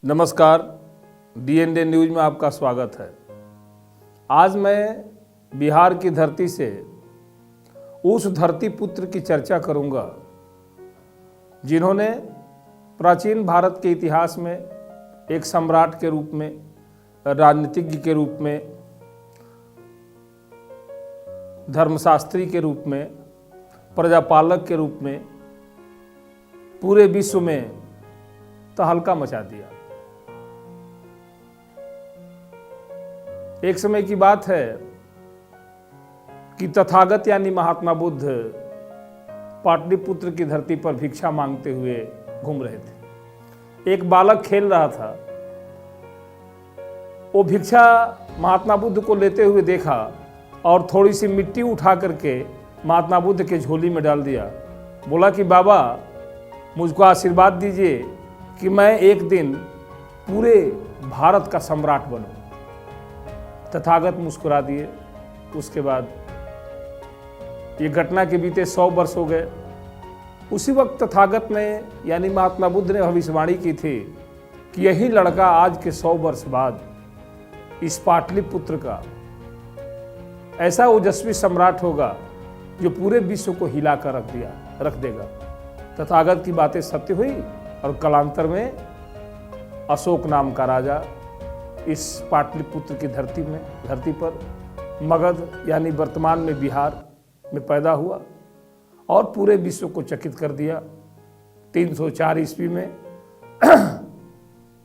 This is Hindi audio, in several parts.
नमस्कार, डीएनडे न्यूज में आपका स्वागत है। आज मैं बिहार की धरती से उस धरती पुत्र की चर्चा करूंगा जिन्होंने प्राचीन भारत के इतिहास में एक सम्राट के रूप में, राजनीतिज्ञ के रूप में, धर्मशास्त्री के रूप में, प्रजापालक के रूप में पूरे विश्व में तहलका मचा दिया। एक समय की बात है कि तथागत यानी महात्मा बुद्ध पाटलिपुत्र की धरती पर भिक्षा मांगते हुए घूम रहे थे। एक बालक खेल रहा था। वो भिक्षा महात्मा बुद्ध को लेते हुए देखा और थोड़ी सी मिट्टी उठा करके महात्मा बुद्ध के झोली में डाल दिया। बोला कि बाबा, मुझको आशीर्वाद दीजिए कि मैं एक दिन पूरे भारत का सम्राट बनूं। तथागत मुस्कुरा दिए। उसके बाद ये घटना के बीते 100 वर्ष हो गए। उसी वक्त तथागत ने यानी महात्मा बुद्ध ने भविष्यवाणी की थी कि यही लड़का आज के 100 वर्ष बाद इस पाटलिपुत्र का ऐसा ओजस्वी सम्राट होगा जो पूरे विश्व को हिला कर रख देगा। तथागत की बातें सत्य हुई और कालांतर में अशोक नाम का राजा इस पाटलिपुत्र की धरती पर मगध यानी वर्तमान में बिहार में पैदा हुआ और पूरे विश्व को चकित कर दिया। 304 ईस्वी में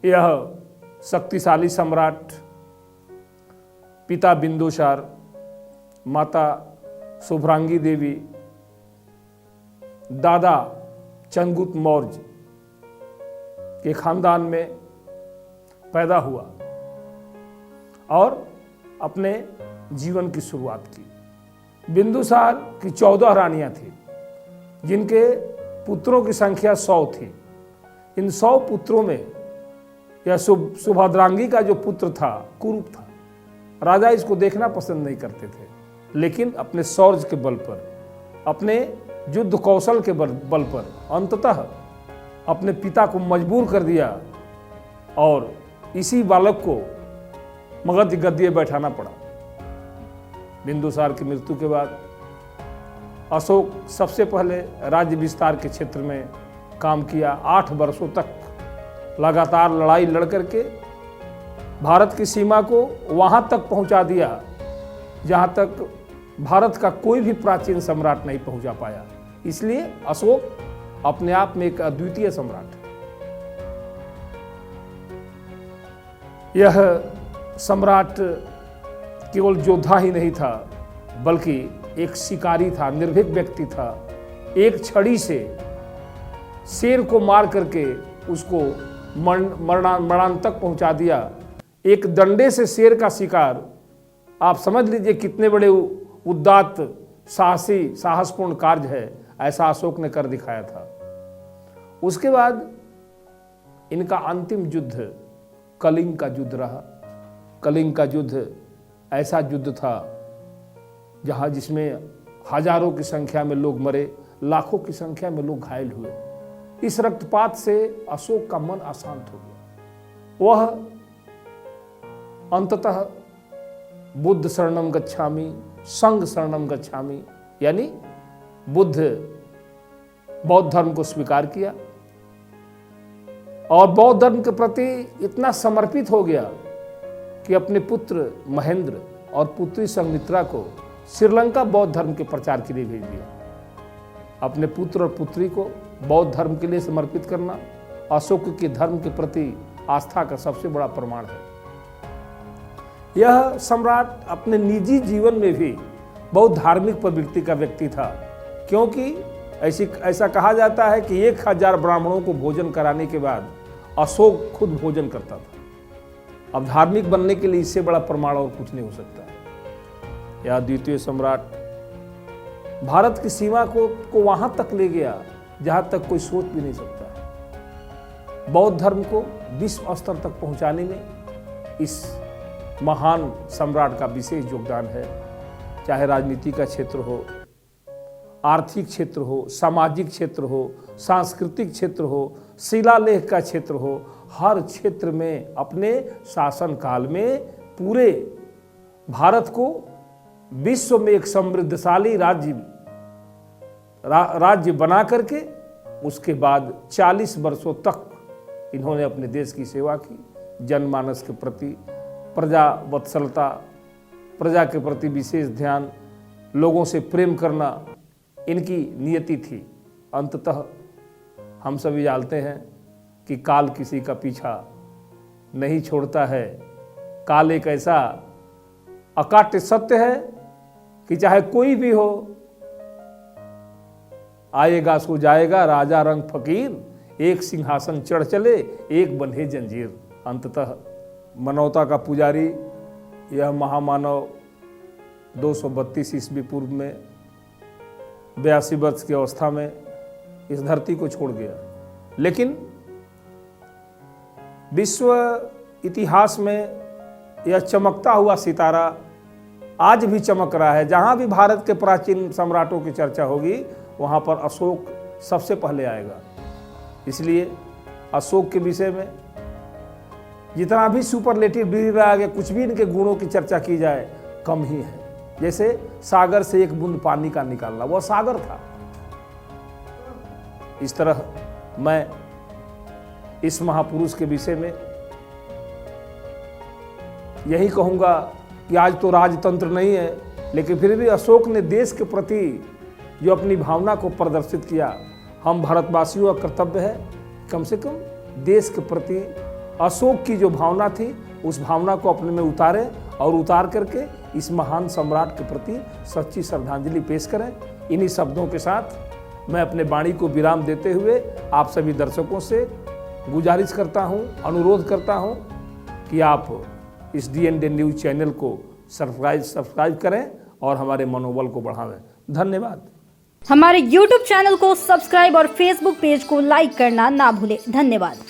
यह शक्तिशाली सम्राट पिता बिंदुसार, माता शुभ्रांगी देवी, दादा चंद्रगुप्त मौर्य के खानदान में पैदा हुआ और अपने जीवन की शुरुआत की। बिंदुसार की 14 रानियां थी जिनके पुत्रों की संख्या 100 थी। इन 100 पुत्रों में यह सुभद्रांगी का जो पुत्र था कुरूप था। राजा इसको देखना पसंद नहीं करते थे, लेकिन अपने शौर्य के बल पर, अपने युद्ध कौशल के बल पर अंततः अपने पिता को मजबूर कर दिया और इसी बालक को मगध गद्दी बैठाना पड़ा। बिंदुसार की मृत्यु के बाद अशोक सबसे पहले राज्य विस्तार के क्षेत्र में काम किया। 8 वर्षों तक लगातार लड़ाई लड़ करके भारत की सीमा को वहां तक पहुंचा दिया जहां तक भारत का कोई भी प्राचीन सम्राट नहीं पहुंचा पाया। इसलिए अशोक अपने आप में एक अद्वितीय सम्राट है। यह सम्राट केवल योद्धा ही नहीं था, बल्कि एक शिकारी था, निर्भीक व्यक्ति था। एक छड़ी से शेर को मार करके उसको मरणांत तक पहुंचा दिया। एक डंडे से शेर का शिकार, आप समझ लीजिए कितने बड़े उदात्त साहसी साहसपूर्ण कार्य है। ऐसा अशोक ने कर दिखाया था। उसके बाद इनका अंतिम युद्ध कलिंग का युद्ध रहा। कलिंग का युद्ध ऐसा युद्ध था जिसमें हजारों की संख्या में लोग मरे, लाखों की संख्या में लोग घायल हुए। इस रक्तपात से अशोक का मन अशांत हो गया। वह अंततः बुद्ध शरणम गच्छामि, संघ शरणम गच्छामि यानी बुद्ध बौद्ध धर्म को स्वीकार किया और बौद्ध धर्म के प्रति इतना समर्पित हो गया कि अपने पुत्र महेंद्र और पुत्री संघमित्रा को श्रीलंका बौद्ध धर्म के प्रचार के लिए भेज दिया। अपने पुत्र और पुत्री को बौद्ध धर्म के लिए समर्पित करना अशोक के धर्म के प्रति आस्था का सबसे बड़ा प्रमाण है। यह सम्राट अपने निजी जीवन में भी बहुत धार्मिक प्रवृत्ति का व्यक्ति था, क्योंकि ऐसा कहा जाता है कि 1000 ब्राह्मणों को भोजन कराने के बाद अशोक खुद भोजन करता था। अब धार्मिक बनने के लिए इससे बड़ा प्रमाण और कुछ नहीं हो सकता। यह द्वितीय सम्राट भारत की सीमा को वहां तक ले गया जहां तक कोई सोच भी नहीं सकता। बौद्ध धर्म को विश्व स्तर तक पहुंचाने में इस महान सम्राट का विशेष योगदान है। चाहे राजनीति का क्षेत्र हो, आर्थिक क्षेत्र हो, सामाजिक क्षेत्र हो, सांस्कृतिक क्षेत्र हो, शिलालेख का क्षेत्र हो, हर क्षेत्र में अपने शासनकाल में पूरे भारत को विश्व में एक समृद्धशाली राज्य बना करके उसके बाद 40 वर्षों तक इन्होंने अपने देश की सेवा की। जनमानस के प्रति प्रजा वत्सलता, प्रजा के प्रति विशेष ध्यान, लोगों से प्रेम करना इनकी नियति थी। अंततः हम सभी जानते हैं कि काल किसी का पीछा नहीं छोड़ता है। काल एक ऐसा अकाट्य सत्य है कि चाहे कोई भी हो, आएगा सो जाएगा, राजा रंग फकीर, एक सिंहासन चढ़ चले, एक बंधे जंजीर। अंततः मानवता का पुजारी यह महामानव 232 ईस्वी पूर्व में 82 वर्ष की अवस्था में इस धरती को छोड़ गया। लेकिन विश्व इतिहास में यह चमकता हुआ सितारा आज भी चमक रहा है। जहां भी भारत के प्राचीन सम्राटों की चर्चा होगी वहां पर अशोक सबसे पहले आएगा। इसलिए अशोक के विषय में जितना भी सुपरलेटिव डिग्री रहा गया, कुछ भी इनके गुणों की चर्चा की जाए कम ही है। जैसे सागर से एक बूंद पानी का निकालना, वह सागर था। इस तरह मैं इस महापुरुष के विषय में यही कहूंगा कि आज तो राजतंत्र नहीं है, लेकिन फिर भी अशोक ने देश के प्रति जो अपनी भावना को प्रदर्शित किया, हम भारतवासियों का कर्तव्य है कम से कम देश के प्रति अशोक की जो भावना थी उस भावना को अपने में उतारें और उतार करके इस महान सम्राट के प्रति सच्ची श्रद्धांजलि पेश करें। इन्हीं शब्दों के साथ मैं अपने वाणी को विराम देते हुए आप सभी दर्शकों से गुजारिश करता हूं, अनुरोध करता हूं कि आप इस DND न्यूज़ चैनल को सब्सक्राइब करें और हमारे मनोबल को बढ़ावें। धन्यवाद। हमारे YouTube चैनल को सब्सक्राइब और Facebook पेज को लाइक करना ना भूलें। धन्यवाद।